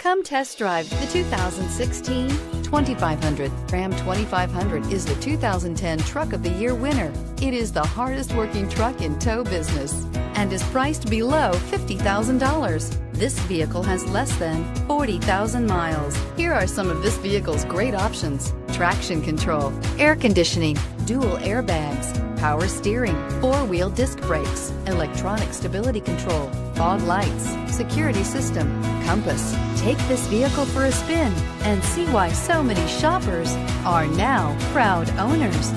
Come test drive the 2016 2500. Ram 2500 is the 2010 Truck of the Year winner. It is the hardest working truck in tow business and is priced below $50,000. This vehicle has less than 40,000 miles. Here are some of this vehicle's great options: traction control, air conditioning, dual airbags, power steering, four-wheel disc brakes, electronic stability control, fog lights, security system, compass. Take this vehicle for a spin and see why so many shoppers are now proud owners.